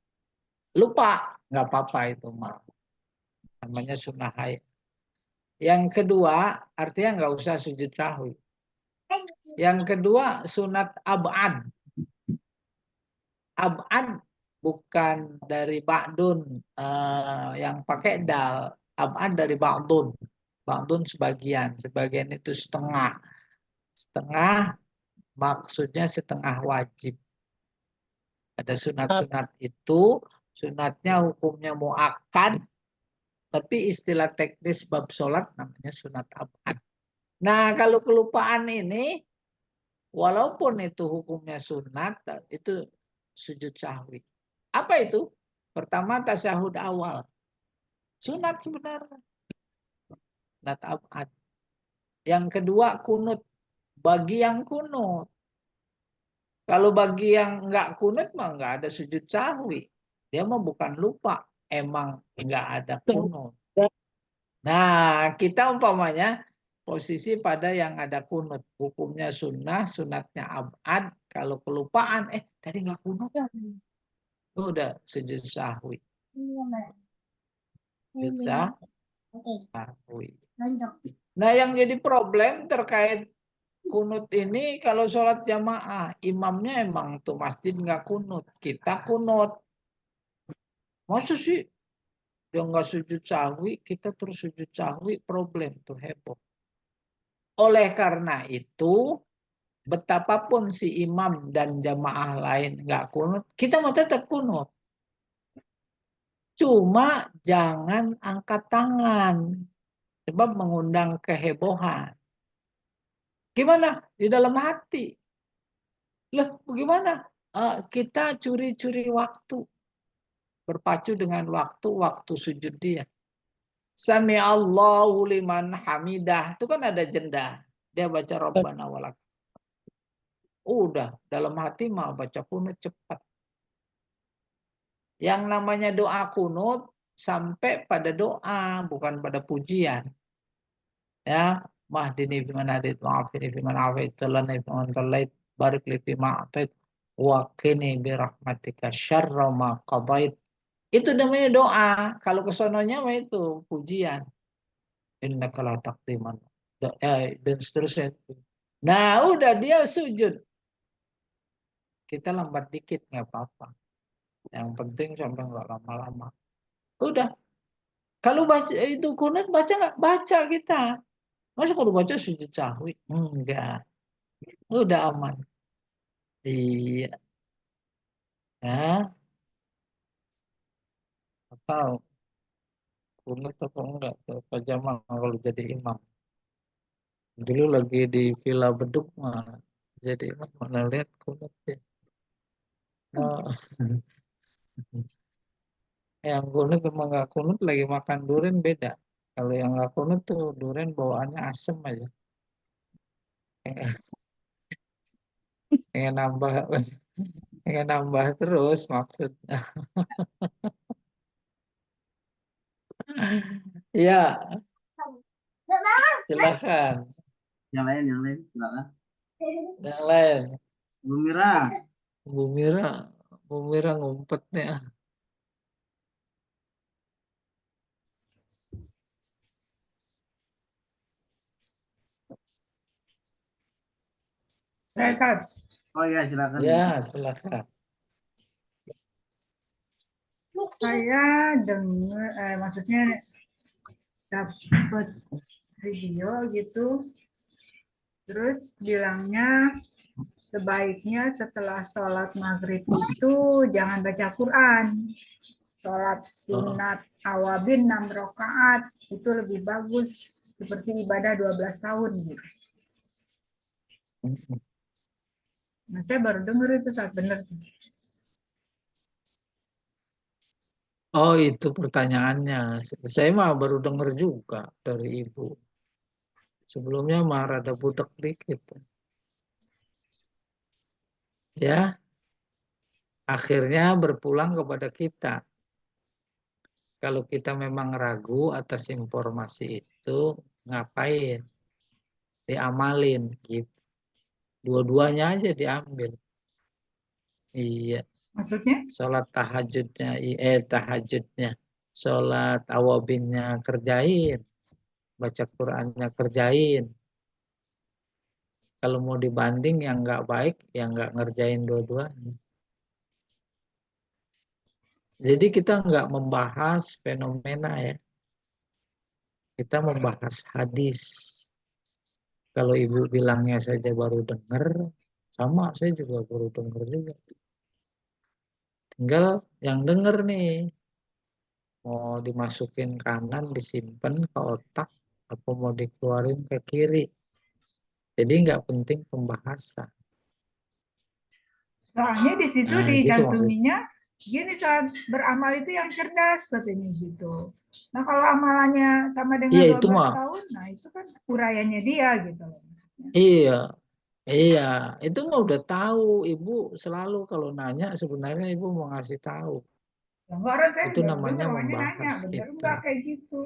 Speaker 1: Lupa, nggak apa-apa itu mah. Namanya sunnah hayat. Yang kedua artinya nggak usah sujud sahwi. Yang kedua sunat ab'ad. Ab'ad bukan dari ba'dun yang pakai dal. Ab'ad dari ba'dun. Ba'dun sebagian. Sebagian itu setengah. Setengah maksudnya setengah wajib. Ada sunat-sunat itu. Sunatnya hukumnya mu'akkad. Tapi istilah teknis bab sholat namanya sunat ab'ad. Nah kalau kelupaan ini. Walaupun itu hukumnya sunat, itu sujud sahwi. Apa itu? Pertama tasyahud awal. Sunat sebenarnya. Sunat abad. Yang kedua kunut. Bagi yang kunut. Kalau bagi yang nggak kunut mah nggak ada sujud sahwi. Dia mah bukan lupa. Emang nggak ada kunut. Nah, kita umpamanya posisi pada yang ada kunut. Hukumnya sunnah, sunatnya abad. Kalau kelupaan, tadi nggak kunut. Udah sujud sahwi. Sujud sahwi. Nah, yang jadi problem terkait kunut ini kalau sholat jamaah, imamnya emang tuh masjid nggak kunut, kita kunut. Masa sih dia nggak sujud sahwi, kita terus sujud sahwi, problem tuh heboh. Oleh karena itu, betapapun si imam dan jamaah lain nggak kunut, kita mau tetap kunut. Cuma jangan angkat tangan, sebab mengundang kehebohan. Gimana? Di dalam hati. Lah, bagaimana? Kita curi-curi waktu. Berpacu dengan waktu sujud dia. Sami Allahu liman hamidah. Itu kan ada jenda. Dia baca Rabbana walak. Udah, dalam hati mah baca kunut cepat. Yang namanya doa kunut sampai pada doa, bukan pada pujian. Ya, mahdini biman hadid, ma'afini biman afid, talani biman talait, barik li bima atait, wa qini birahmatika syarra ma qadait. Itu namanya doa. Kalau kesononya mah itu pujian. Innaka la taqdiman. Dan seterusnya. Nah, udah dia sujud. Kita lambat dikit nggak apa-apa. Yang penting sampai nggak lama-lama. Udah. Kalau baca itu kunut baca nggak? Baca kita. Masa kalau baca sujud sahwi? Enggak. Udah aman. Iya. Ya. Atau kunut atau enggak? Pajama kalau jadi imam. Dulu lagi di Villa Beduk mah. Jadi imam mana lihat kunut ya. Oh. Yang kunut sama nggak kunut lagi makan durian beda. Kalau yang nggak kunut tuh durian bawaannya asem aja. Pengen nambah, pengen nambah terus maksudnya. Ya, silakan.
Speaker 4: Yang lain, silakan.
Speaker 1: Yang lain.
Speaker 4: Bu Mira.
Speaker 1: Bu Mira ngumpet nih.
Speaker 4: Oh ya, silakan.
Speaker 2: Ya,
Speaker 1: Silakan.
Speaker 2: saya dengar, maksudnya dapat video gitu, terus bilangnya sebaiknya setelah sholat maghrib itu jangan baca Quran. Sholat sunat awabin 6 rakaat itu lebih bagus seperti ibadah 12 tahun gitu. Nah, saya baru dengar itu saat benar.
Speaker 1: Oh, itu pertanyaannya. Saya mah baru dengar juga dari ibu. Sebelumnya mah rada budak dikit. Ya, akhirnya berpulang kepada kita. Kalau kita memang ragu atas informasi itu, ngapain? Diamalin gitu. Dua-duanya aja diambil. Iya,
Speaker 2: Maksudnya?
Speaker 1: sholat tahajudnya, sholat awabinnya kerjain, baca Qurannya kerjain. Kalau mau dibanding yang nggak baik, yang nggak ngerjain dua-duanya. Jadi kita nggak membahas fenomena ya, kita membahas hadis. Kalau ibu bilangnya saja baru dengar, sama saya juga baru dengar juga. Tinggal yang denger nih, mau dimasukin kanan, disimpan ke otak, atau mau dikeluarin ke kiri. Jadi nggak penting pembahasan.
Speaker 2: Soalnya di situ
Speaker 1: Nah, gitu maksudnya.
Speaker 2: dicantuminya gini saat beramal itu yang cerdas katanya gitu. Nah kalau amalannya sama dengan
Speaker 1: Iya
Speaker 2: 12
Speaker 1: itu mah.
Speaker 2: tahun, nah itu kan uraiannya dia gitu loh.
Speaker 1: Iya. Iya, itu mah udah tahu. Ibu selalu kalau nanya sebenarnya ibu mau ngasih tahu.
Speaker 2: Ya, enggak, orang saya
Speaker 1: Itu
Speaker 2: baru
Speaker 1: namanya
Speaker 2: dengar, wah ini nanya,
Speaker 1: membahas
Speaker 2: bener
Speaker 1: itu.
Speaker 2: enggak kayak gitu.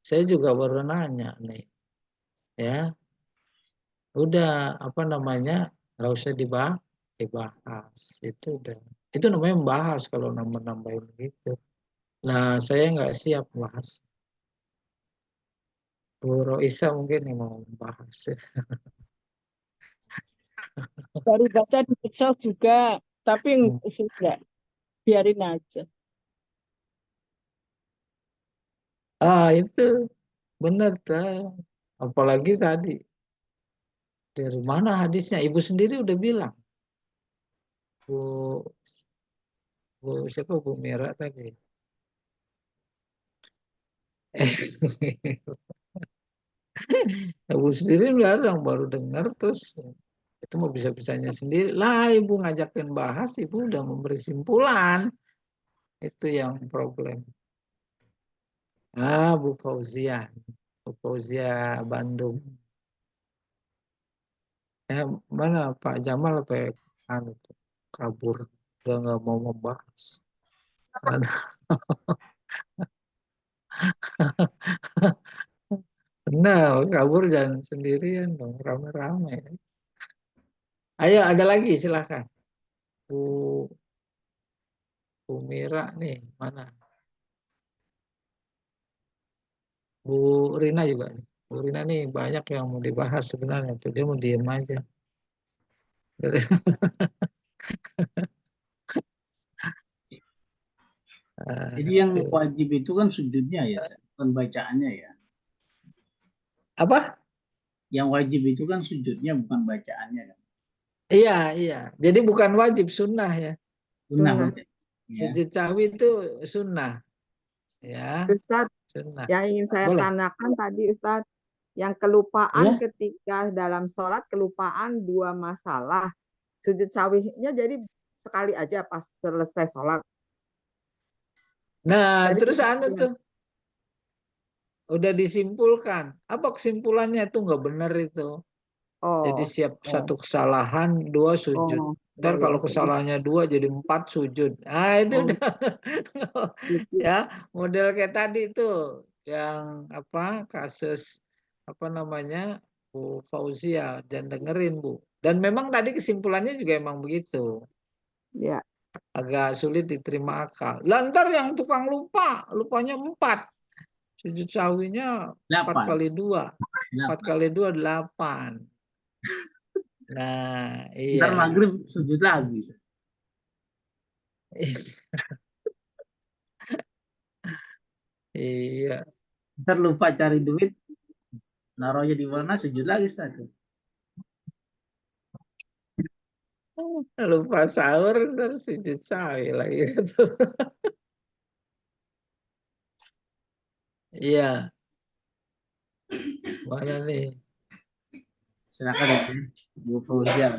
Speaker 1: Saya juga baru nanya nih, ya. Udah apa namanya? Nggak usah dibahas. Itu udah. Itu namanya membahas kalau nambah-nambahin gitu. Nah, saya nggak siap bahas. Bu Roisa mungkin yang mau membahas.
Speaker 3: Baru baca di Pixel juga, tapi
Speaker 1: Hmm.
Speaker 3: enggak, biarin aja.
Speaker 1: Itu benar tuh. Apalagi tadi dari mana hadisnya? Ibu sendiri udah bilang. Bu, siapa Bu Mira tadi? Ibu sendiri bilang baru dengar terus itu mau bisa-bisanya sendiri. Lah ibu ngajakin bahas, ibu udah memberi simpulan. Itu yang problem. Bu Fauzia. Bu Fauzia Bandung. Mana Pak Jamal apa ya? Anu tuh, kabur. Udah nggak mau membahas. Ada. Nah, kabur jangan sendirian dong, rame-rame. Ayo, ada lagi silakan. Bu, Bu Mira nih, mana? Bu Rina juga nih. Bu Rina nih banyak yang mau dibahas sebenarnya tuh. Dia mau diem aja.
Speaker 4: Jadi yang
Speaker 1: Tuh.
Speaker 4: wajib itu kan sujudnya ya, bukan bacaannya ya.
Speaker 1: Apa?
Speaker 4: Yang wajib itu kan sujudnya bukan bacaannya kan.
Speaker 1: Iya, iya. Jadi bukan wajib, sunnah ya.
Speaker 4: Sunnah
Speaker 5: Sunnah.
Speaker 4: berarti. Ya.
Speaker 1: Sujud sahwi itu sunnah. Ya,
Speaker 5: Ustadz,
Speaker 1: sunnah.
Speaker 5: yang ingin saya
Speaker 1: Boleh.
Speaker 5: tanyakan tadi Ustadz, yang kelupaan
Speaker 1: Ya.
Speaker 5: ketika dalam sholat, kelupaan dua masalah. Sujud sahwinya jadi sekali aja pas selesai sholat.
Speaker 1: Nah,
Speaker 5: Dari
Speaker 1: terus
Speaker 5: sujud
Speaker 1: anu
Speaker 5: sahwinya.
Speaker 1: tuh udah disimpulkan. Apa kesimpulannya itu nggak benar itu? Jadi
Speaker 5: Oh,
Speaker 1: siap
Speaker 5: oh,
Speaker 1: satu kesalahan, dua sujud.
Speaker 5: oh, ya,
Speaker 1: Ntar
Speaker 5: ya,
Speaker 1: kalau
Speaker 5: jadi,
Speaker 1: kesalahannya dua jadi 4 sujud. Itu
Speaker 5: oh,
Speaker 1: udah
Speaker 5: gitu.
Speaker 1: ya model kayak tadi itu yang apa kasus apa namanya Bu Fauzia dan dengerin Bu. Dan memang tadi kesimpulannya juga emang begitu.
Speaker 5: Ya,
Speaker 1: Agak sulit diterima akal. Lantar yang tukang lupa, lupanya 4. Sujud sawinya 4
Speaker 4: 8.
Speaker 1: kali 2. 4
Speaker 4: 8.
Speaker 1: kali 2 8. Nah,
Speaker 4: Ntar
Speaker 1: iya.
Speaker 4: maghrib sujud lagi.
Speaker 1: Iya,
Speaker 4: Ntar lupa cari duit, naruhnya di mana sujud lagi Ustaz.
Speaker 1: lupa sahur terus sujud sawi lagi gitu. Iya, mana nih?
Speaker 4: Silakan ya, Bu Fauzia.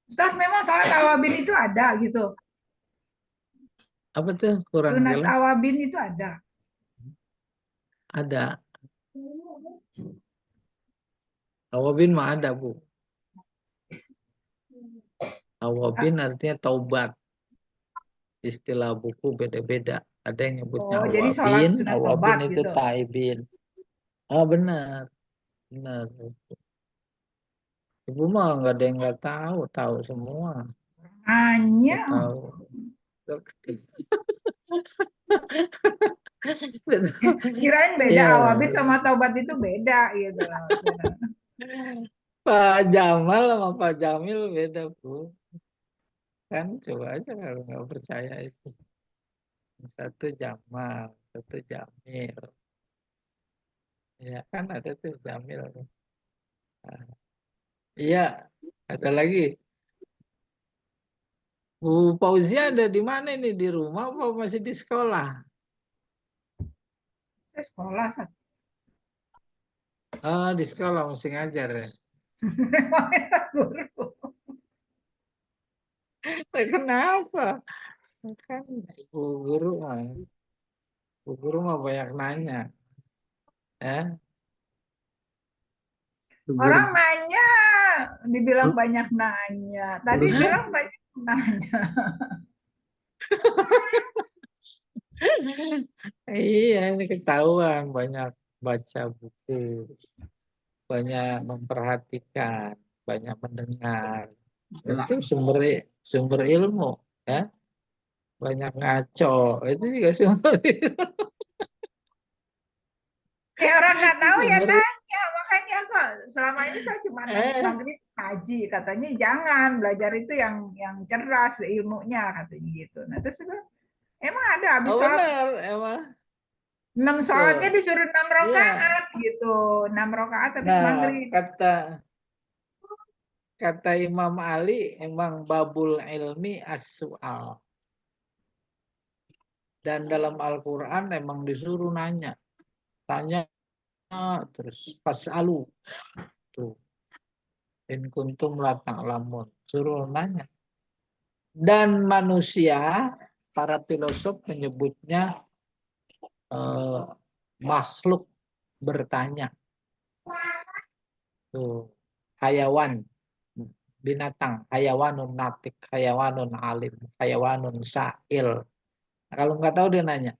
Speaker 2: Ustaz, memang sholat awabin itu ada gitu.
Speaker 1: Apa tuh kurang
Speaker 2: Sunat
Speaker 1: jelas?
Speaker 2: awabin itu ada.
Speaker 1: Ada. Awabin mah ada, Bu. Awabin artinya taubat. Istilah buku beda-beda. Ada yang nyebutnya
Speaker 2: Oh, jadi sholat
Speaker 1: awabin,
Speaker 2: sunat
Speaker 1: awabin
Speaker 2: tobat
Speaker 1: itu
Speaker 2: gitu.
Speaker 1: taibin. Benar, benar. Ibu mah nggak ada yang nggak tahu, tahu semua.
Speaker 2: Hanya
Speaker 1: Nggak tahu.
Speaker 2: kirain beda,
Speaker 1: Iya,
Speaker 2: awabin sama taubat itu beda gitu loh.
Speaker 1: Pak Jamal sama Pak Jamil beda, Bu. Kan coba aja kalau nggak percaya itu. Satu Jamal, satu Jamil. Ya kan ada tuh Jamil. Nah, iya, ada lagi. Bu Fauzia ada di mana ini? Di rumah apa masih di sekolah?
Speaker 2: Saya sekolah satu.
Speaker 1: Di sekolah masih ngajar ya.
Speaker 2: Guru.
Speaker 1: Kenapa? Kan ibu guru mah banyak nanya, ya.
Speaker 2: Orang nanya, dibilang banyak nanya. Tadi bilang banyak nanya.
Speaker 1: Iya, ini ketahuan banyak baca buku, banyak memperhatikan, banyak mendengar. Itu sumber ilmu, ya. Banyak ngaco, itu juga sumber ilmu.
Speaker 2: Ya orang nggak tahu ya
Speaker 1: Sumber,
Speaker 2: nanya. Makanya kok selama ini saya cuma habis
Speaker 1: eh,
Speaker 2: maghrib ngaji. Katanya jangan belajar itu yang cerdas ilmunya katanya gitu. Nah terus bilang, emang ada habis
Speaker 1: oh
Speaker 2: sholat
Speaker 1: benar, emang.
Speaker 2: 6 sholatnya
Speaker 1: Tuh,
Speaker 2: disuruh 6
Speaker 1: iya.
Speaker 2: rakaat gitu. 6 rakaat habis
Speaker 1: Nah,
Speaker 2: maghrib.
Speaker 1: kata Imam Ali, emang babul ilmi as-su'al. Dan dalam Al-Quran emang disuruh nanya. Tanya terus. Fas'alu. Tuh. In kuntum la ta'lamun. Suruh nanya. Dan manusia, para filosof menyebutnya makhluk bertanya. Tuh. Hayawan. Binatang. Hayawanun natik. Hayawanun alim. Hayawanun sa'il. Nah, kalau nggak tahu dia nanya.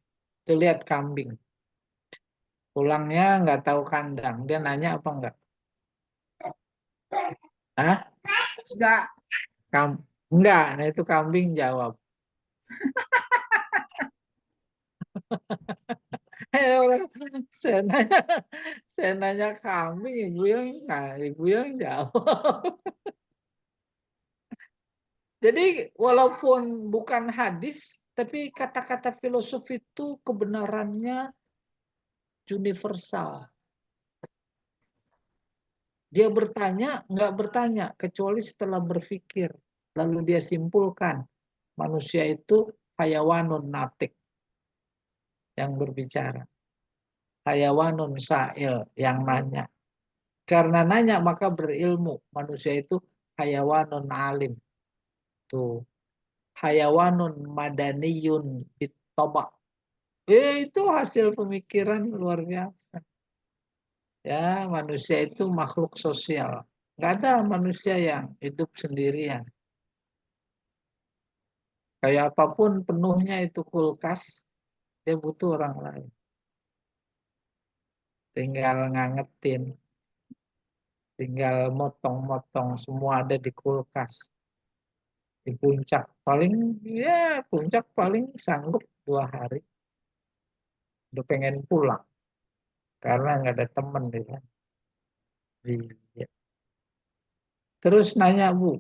Speaker 1: Tuh lihat kambing. Pulangnya nggak tahu kandang. Dia nanya apa enggak? Hah?
Speaker 2: Enggak.
Speaker 1: Enggak. Nah itu kambing jawab. Saya nanya, saya nanya kambing, ibu yang enggak, ibu yang jawab. Jadi walaupun bukan hadis, tapi kata-kata filosof itu kebenarannya universal. Dia bertanya, nggak bertanya, kecuali setelah berpikir. Lalu dia simpulkan, manusia itu hayawanun natik yang berbicara. Hayawanun sa'il yang nanya. Karena nanya maka berilmu. Manusia itu hayawanun alim. Tuh. Hayawanun madaniyun bittoba. Itu hasil pemikiran luar biasa. Ya, manusia itu makhluk sosial. Nggak ada manusia yang hidup sendirian. Kayak apapun penuhnya itu kulkas, dia butuh orang lain. Tinggal ngangetin, tinggal motong-motong, semua ada di kulkas. Di puncak paling sanggup 2 hari. Udah pengen pulang karena nggak ada temen di sana. Iya. Terus nanya Bu,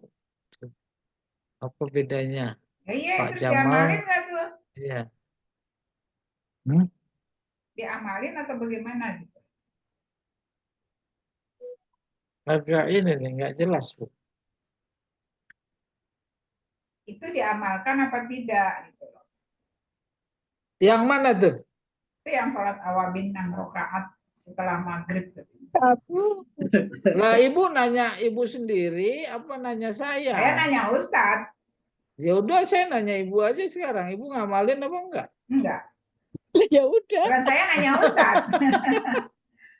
Speaker 1: apa bedanya
Speaker 2: Ya, iya
Speaker 1: Pak
Speaker 2: terus
Speaker 1: Jamal?
Speaker 2: diamalin nggak tuh?
Speaker 1: Iya. Hmm?
Speaker 2: Diamalin atau bagaimana gitu?
Speaker 1: Agak ini nih nggak jelas Bu.
Speaker 2: Itu diamalkan apa tidak gitu loh.
Speaker 1: Yang mana tuh?
Speaker 2: Itu yang sholat awabin 6 rakaat setelah maghrib.
Speaker 3: Aku
Speaker 1: Lah Ibu nanya Ibu sendiri apa nanya
Speaker 2: Saya
Speaker 1: saya?
Speaker 2: nanya Ustadz,
Speaker 1: Ya udah saya nanya Ibu aja sekarang. Ibu ngamalin apa enggak?
Speaker 2: enggak.
Speaker 3: ya udah.
Speaker 2: Orang saya nanya Ustadz.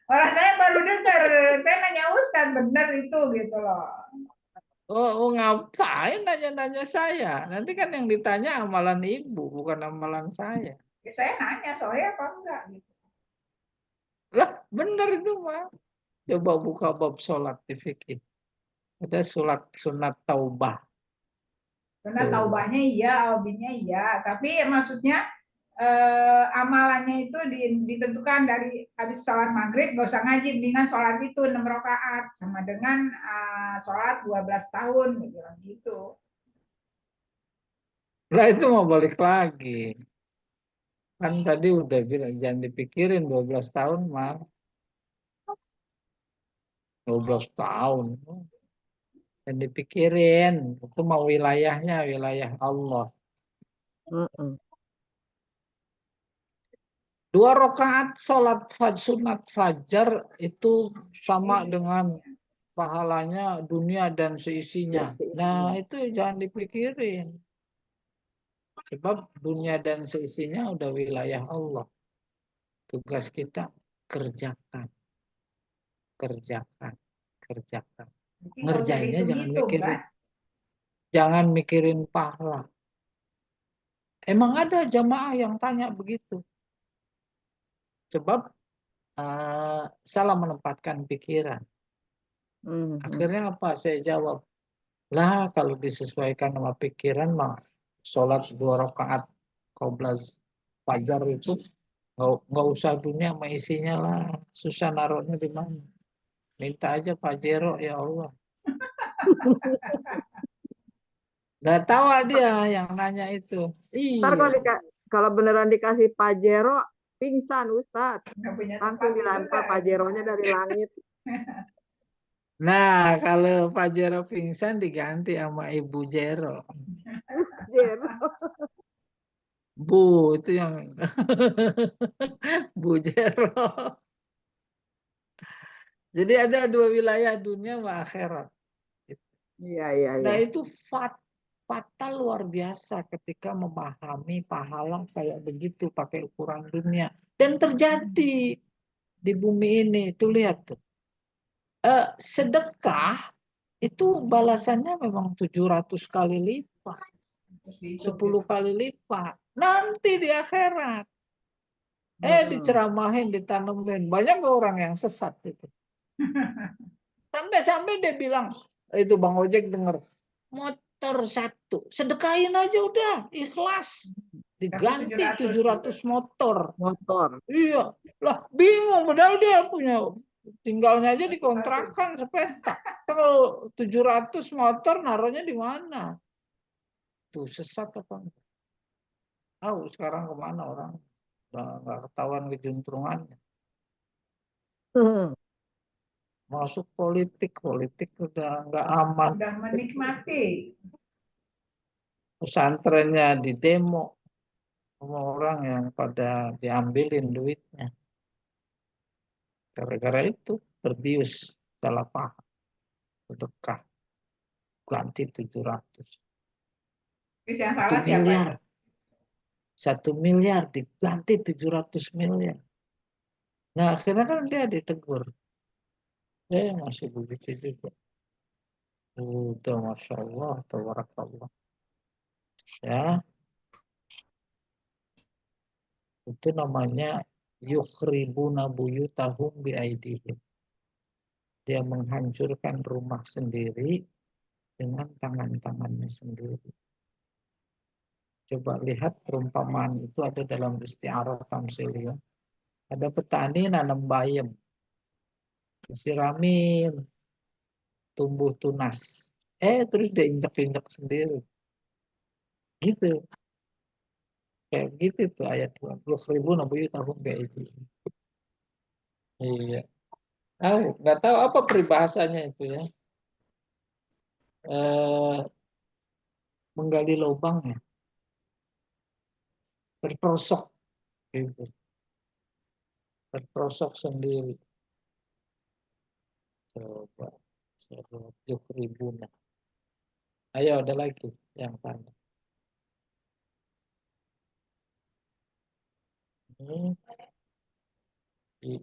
Speaker 2: Orang saya baru dengar, saya nanya Ustadz benar itu gitu loh.
Speaker 1: Oh, ngapain nanya-nanya saya? Nanti kan yang ditanya amalan Ibu, bukan amalan saya.
Speaker 2: Ya, saya nanya soalnya apa enggak gitu.
Speaker 1: Lah, benar itu mah. Coba buka bab sholat di fikih. Ada sholat sunat taubah.
Speaker 2: Karena
Speaker 1: Tuh.
Speaker 2: taubahnya iya, awabinnya iya, tapi maksudnya amalannya itu ditentukan dari habis sholat maghrib gak usah ngaji, mendingan sholat itu 6 rakaat sama dengan sholat 12 tahun gitu.
Speaker 1: Lah itu mau balik lagi. Kan tadi udah bilang jangan dipikirin 12 tahun mah. 12 tahun. Dan dipikirin. Itu mau wilayahnya, wilayah Allah.
Speaker 5: Mm-mm.
Speaker 1: 2 rakaat sholat sunat fajar itu sama dengan pahalanya dunia dan seisinya. Nah itu jangan dipikirin. Sebab dunia dan seisinya udah wilayah Allah. Tugas kita kerjakan, kerjakan, kerjakan.
Speaker 2: Jadi nggak usah
Speaker 1: Ngerjainnya
Speaker 2: dihitung-hitung kan?
Speaker 1: jangan mikirin pahala. Emang ada jamaah yang tanya begitu. Sebab salah menempatkan pikiran. Akhirnya apa? Saya jawab, lah kalau disesuaikan sama pikiran mah sholat 2 rakaat qoblaz fajar itu nggak usah dunia sama isinya lah, susah naruhnya di mana. Minta aja Pajero ya Allah. Nggak tahu dia yang nanya itu.
Speaker 5: Ntar
Speaker 1: Iya.
Speaker 5: kalau beneran dikasih Pajero, pingsan Ustadz.
Speaker 2: Nggak punya
Speaker 5: Langsung
Speaker 2: tempat tidur
Speaker 5: dilempar
Speaker 2: kan?
Speaker 5: Pajeronya dari langit.
Speaker 1: Nah, kalau Pajero pingsan diganti sama Ibu Jero.
Speaker 5: Jero.
Speaker 1: Bu, itu yang Bu Jero. Jadi ada 2 wilayah, dunia sama akhirat.
Speaker 5: Iya, iya, iya.
Speaker 1: Nah itu fatal luar biasa ketika memahami pahala kayak begitu pakai ukuran dunia. Dan terjadi di bumi ini. Itu lihat tuh. Sedekah itu balasannya memang 700 kali lipat. 10 kali lipat. Nanti di akhirat. Diceramahin, ditanemin. Banyak orang yang sesat itu. Sampai-sampai dia bilang, itu Bang Ojek denger, motor 1, sedekahin aja udah, ikhlas. Diganti 700 motor.
Speaker 5: Motor.
Speaker 1: Iya, lah bingung, padahal dia punya, tinggalnya aja dikontrakan sepetak. Kalau 700 motor naruhnya di mana? Tuh sesat apa enggak? Tahu sekarang kemana orang? Udah nggak ketahuan kejuntrungannya. Masuk politik udah nggak aman.
Speaker 2: Udah menikmati.
Speaker 1: Pesantrennya di demo sama orang yang pada diambilin duitnya. Gara-gara itu terbius salah paham. Sedekah ganti 700.
Speaker 2: Terus yang
Speaker 1: 1
Speaker 2: salah siapa
Speaker 1: miliar.
Speaker 2: itu?
Speaker 1: 1 miliar diganti 700 miliar. Nah akhirnya kan dia ditegur. Masih begitu juga. Udah Masya Allah, tabarakallah. Ya, itu namanya yukhribuna buyutahum biaidihim. Dia menghancurkan rumah sendiri dengan tangan-tangannya sendiri. Coba lihat perumpamaan itu ada dalam isti'arah tamsiliyah. Ada petani nanam bayam, disiramin, tumbuh tunas. Terus dia injak-injak sendiri. Gitu. Kayak gitu tuh ayat Tuhan. 20.000 tahun kayak itu. Iya. Nggak tahu apa peribahasanya itu ya. Menggali lubang ya. Berprosok. Gitu. Berprosok sendiri. Coba. 100.000. Ayo ada lagi yang tanya. Ini di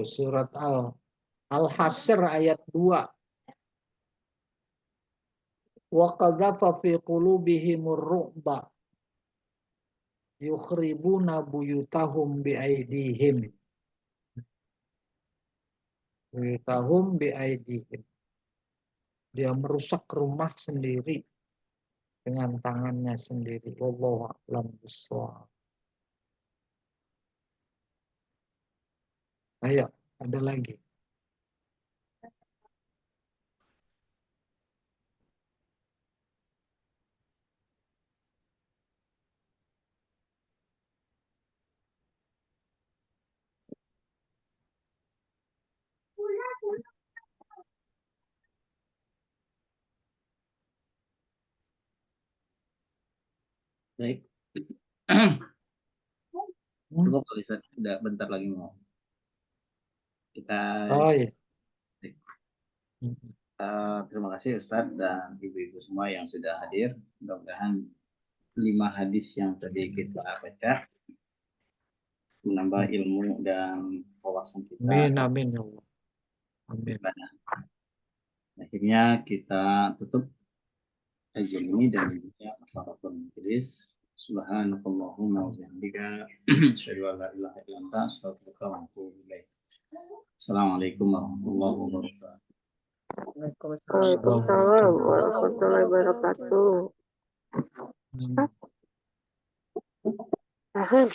Speaker 1: surat Al-Hasr ayat 2. Wa qadhafa fi qulubihimur ru'ba yukhribuna buyutahum biaidihim. Buyutahum biaidihim. Dia merusak rumah sendiri dengan tangannya sendiri. Wallahu a'lam bishawab. Ayo, ada lagi.
Speaker 4: Baik.
Speaker 1: Hmm?
Speaker 4: Cukup kalau Ustaz, udah bentar lagi mau kita.
Speaker 1: Oh iya. Hmm.
Speaker 4: Terima kasih Ustadz dan ibu-ibu semua yang sudah hadir. Mudah-mudahan 5 hadis yang tadi kita baca menambah ilmu dan wawasan kita.
Speaker 1: Amin, amin ya Allah. Amin.
Speaker 4: Akhirnya kita tutup kajian ini dan juga kafaratul majelis. Subhanakallahumma wa bihamdika asyhadu an la ilaha illa anta astaghfiruka wa atubu ilaik. Assalamualaikum warahmatullahi wabarakatuh.
Speaker 5: Waalaikumsalam warahmatullahi wabarakatuh.
Speaker 1: Hmm.
Speaker 5: Aham.